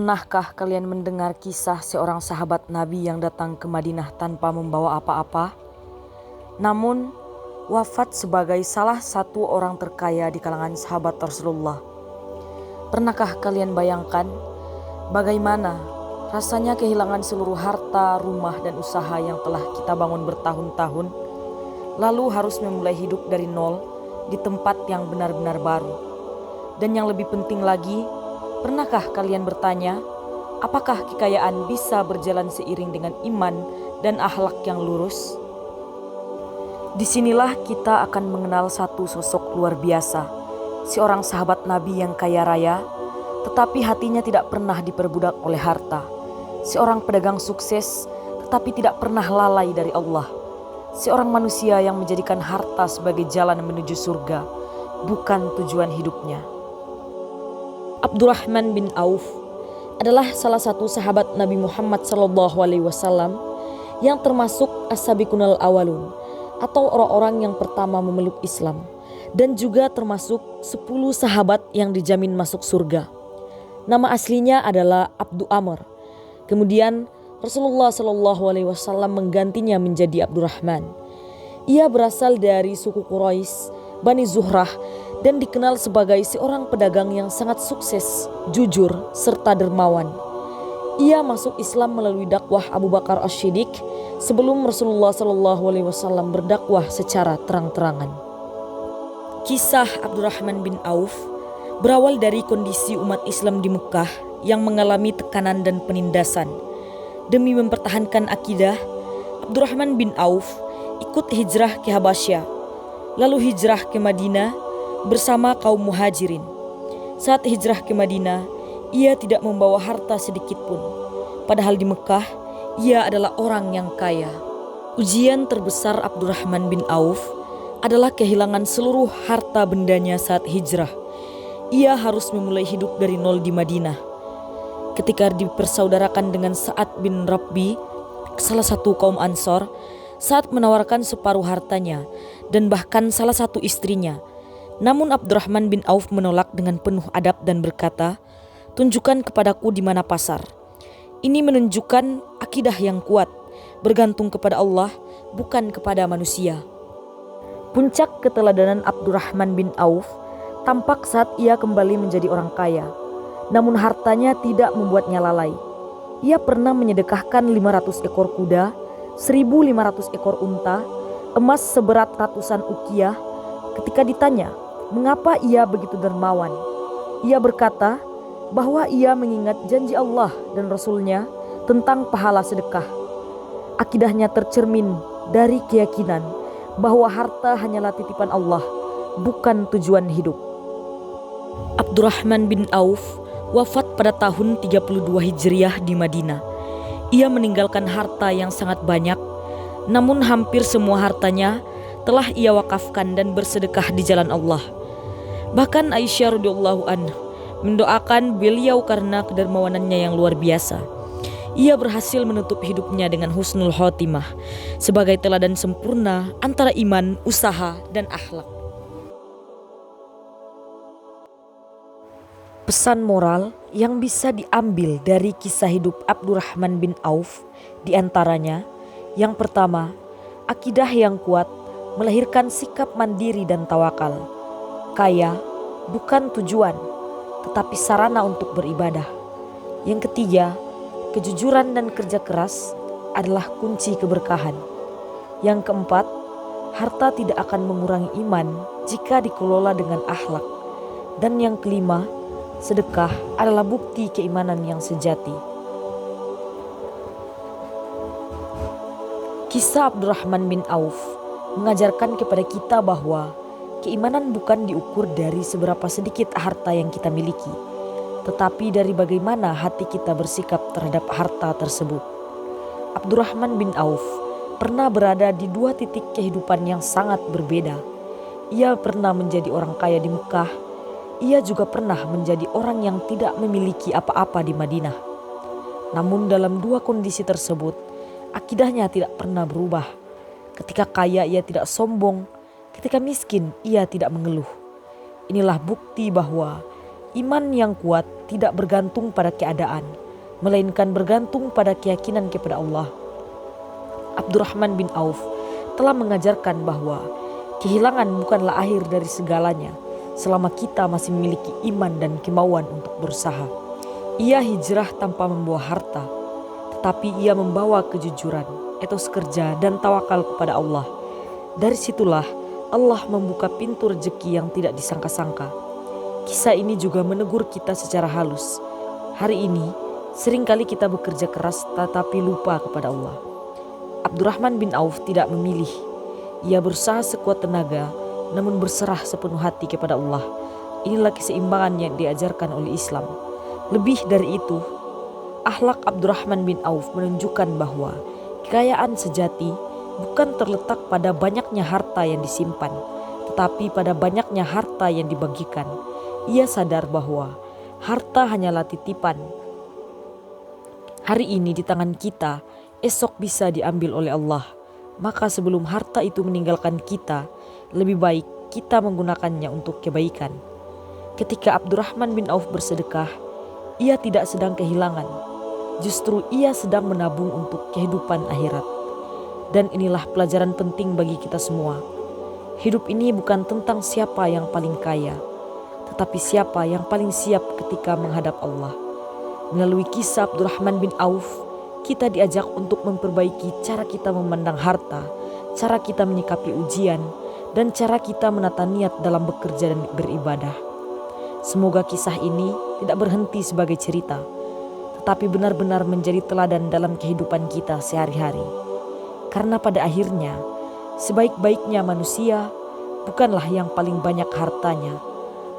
Pernahkah kalian mendengar kisah seorang sahabat Nabi yang datang ke Madinah tanpa membawa apa-apa? Namun, wafat sebagai salah satu orang terkaya di kalangan sahabat Rasulullah. Pernahkah kalian bayangkan bagaimana rasanya kehilangan seluruh harta, rumah, dan usaha yang telah kita bangun bertahun-tahun, lalu harus memulai hidup dari nol di tempat yang benar-benar baru? Dan yang lebih penting lagi, pernahkah kalian bertanya, apakah kekayaan bisa berjalan seiring dengan iman dan akhlak yang lurus? Disinilah kita akan mengenal satu sosok luar biasa, seorang sahabat Nabi yang kaya raya, tetapi hatinya tidak pernah diperbudak oleh harta. Seorang pedagang sukses, tetapi tidak pernah lalai dari Allah. Seorang manusia yang menjadikan harta sebagai jalan menuju surga, bukan tujuan hidupnya. Abdurrahman bin Auf adalah salah satu sahabat Nabi Muhammad SAW yang termasuk as-sabiqunal awalun atau orang-orang yang pertama memeluk Islam, dan juga termasuk 10 sahabat yang dijamin masuk surga. Nama aslinya adalah Abdu Amr. Kemudian Rasulullah SAW menggantinya menjadi Abdurrahman. Ia berasal dari suku Quraisy, Bani Zuhrah, dan dikenal sebagai seorang pedagang yang sangat sukses, jujur, serta dermawan. Ia masuk Islam melalui dakwah Abu Bakar As-Siddiq sebelum Rasulullah SAW berdakwah secara terang-terangan. Kisah Abdurrahman bin Auf berawal dari kondisi umat Islam di Mekah yang mengalami tekanan dan penindasan. Demi mempertahankan akidah, Abdurrahman bin Auf ikut hijrah ke Habasyah, lalu hijrah ke Madinah bersama kaum muhajirin. Saat hijrah ke Madinah, ia tidak membawa harta sedikit pun. Padahal di Mekah, ia adalah orang yang kaya. Ujian terbesar Abdurrahman bin Auf adalah kehilangan seluruh harta bendanya saat hijrah. Ia harus memulai hidup dari nol di Madinah. Ketika dipersaudarakan dengan Sa'ad bin Rabbi, salah satu kaum Ansor, saat menawarkan separuh hartanya dan bahkan salah satu istrinya. Namun Abdurrahman bin Auf menolak dengan penuh adab dan berkata, "Tunjukkan kepadaku di mana pasar." Ini menunjukkan akidah yang kuat, bergantung kepada Allah, bukan kepada manusia. Puncak keteladanan Abdurrahman bin Auf tampak saat ia kembali menjadi orang kaya. Namun hartanya tidak membuatnya lalai. Ia pernah menyedekahkan 500 ekor kuda, 1.500 ekor unta, emas seberat ratusan ukiah. Ketika ditanya, mengapa ia begitu dermawan? Ia berkata bahwa ia mengingat janji Allah dan Rasul-Nya tentang pahala sedekah. Akidahnya tercermin dari keyakinan bahwa harta hanyalah titipan Allah, bukan tujuan hidup. Abdurrahman bin Auf wafat pada tahun 32 Hijriah di Madinah. Ia meninggalkan harta yang sangat banyak, namun hampir semua hartanya telah ia wakafkan dan bersedekah di jalan Allah. Bahkan Aisyah radhiyallahu anha mendoakan beliau karena kedermawanannya yang luar biasa. Ia berhasil menutup hidupnya dengan husnul khotimah sebagai teladan sempurna antara iman, usaha, dan akhlak. Pesan moral yang bisa diambil dari kisah hidup Abdurrahman bin Auf diantaranya, yang pertama, akidah yang kuat melahirkan sikap mandiri dan tawakal. Kaya bukan tujuan, tetapi sarana untuk beribadah. Yang ketiga, kejujuran dan kerja keras adalah kunci keberkahan. Yang keempat, harta tidak akan mengurangi iman jika dikelola dengan akhlak. Dan yang kelima, sedekah adalah bukti keimanan yang sejati. Kisah Abdurrahman bin Auf mengajarkan kepada kita bahwa keimanan bukan diukur dari seberapa sedikit harta yang kita miliki, tetapi dari bagaimana hati kita bersikap terhadap harta tersebut. Abdurrahman bin Auf pernah berada di dua titik kehidupan yang sangat berbeda. Ia pernah menjadi orang kaya di Mekah. Ia juga pernah menjadi orang yang tidak memiliki apa-apa di Madinah. Namun dalam dua kondisi tersebut, akidahnya tidak pernah berubah. Ketika kaya ia tidak sombong, ketika miskin ia tidak mengeluh. Inilah bukti bahwa iman yang kuat tidak bergantung pada keadaan, melainkan bergantung pada keyakinan kepada Allah. Abdurrahman bin Auf telah mengajarkan bahwa kehilangan bukanlah akhir dari segalanya selama kita masih memiliki iman dan kemauan untuk berusaha. Ia hijrah tanpa membawa harta, tetapi ia membawa kejujuran, etos kerja, dan tawakal kepada Allah. Dari situlah Allah membuka pintu rezeki yang tidak disangka-sangka. Kisah ini juga menegur kita secara halus. Hari ini, seringkali kita bekerja keras tetapi lupa kepada Allah. Abdurrahman bin Auf tidak memilih. Ia berusaha sekuat tenaga, namun berserah sepenuh hati kepada Allah. Inilah keseimbangan yang diajarkan oleh Islam. Lebih dari itu, akhlak Abdurrahman bin Auf menunjukkan bahwa kekayaan sejati bukan terletak pada banyaknya harta yang disimpan, tetapi pada banyaknya harta yang dibagikan. Ia sadar bahwa harta hanyalah titipan. Hari ini di tangan kita, esok bisa diambil oleh Allah. Maka sebelum harta itu meninggalkan kita, lebih baik kita menggunakannya untuk kebaikan. Ketika Abdurrahman bin Auf bersedekah, ia tidak sedang kehilangan. Justru ia sedang menabung untuk kehidupan akhirat. Dan inilah pelajaran penting bagi kita semua. Hidup ini bukan tentang siapa yang paling kaya, tetapi siapa yang paling siap ketika menghadap Allah. Melalui kisah Abdurrahman bin Auf, kita diajak untuk memperbaiki cara kita memandang harta, cara kita menyikapi ujian, dan cara kita menata niat dalam bekerja dan beribadah. Semoga kisah ini tidak berhenti sebagai cerita, tetapi benar-benar menjadi teladan dalam kehidupan kita sehari-hari. Karena pada akhirnya, sebaik-baiknya manusia bukanlah yang paling banyak hartanya,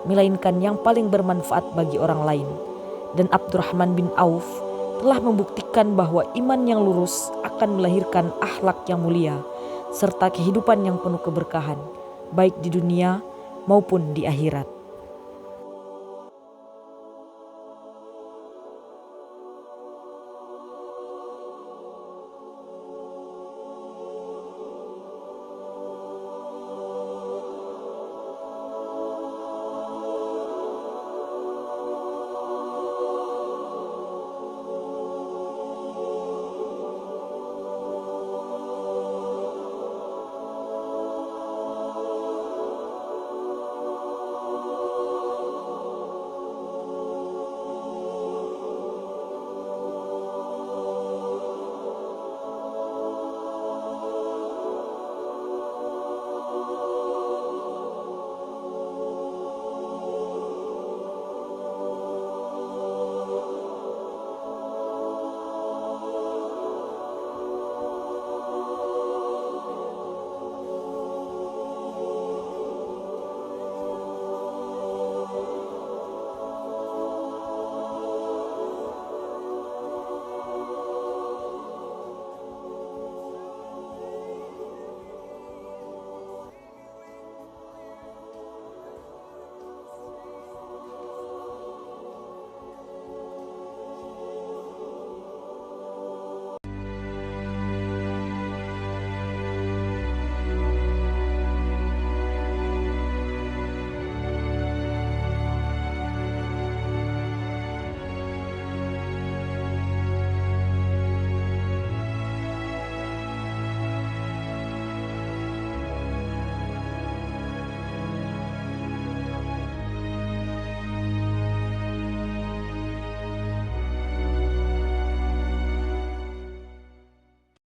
melainkan yang paling bermanfaat bagi orang lain. Dan Abdurrahman bin Auf telah membuktikan bahwa iman yang lurus akan melahirkan akhlak yang mulia, serta kehidupan yang penuh keberkahan, baik di dunia maupun di akhirat.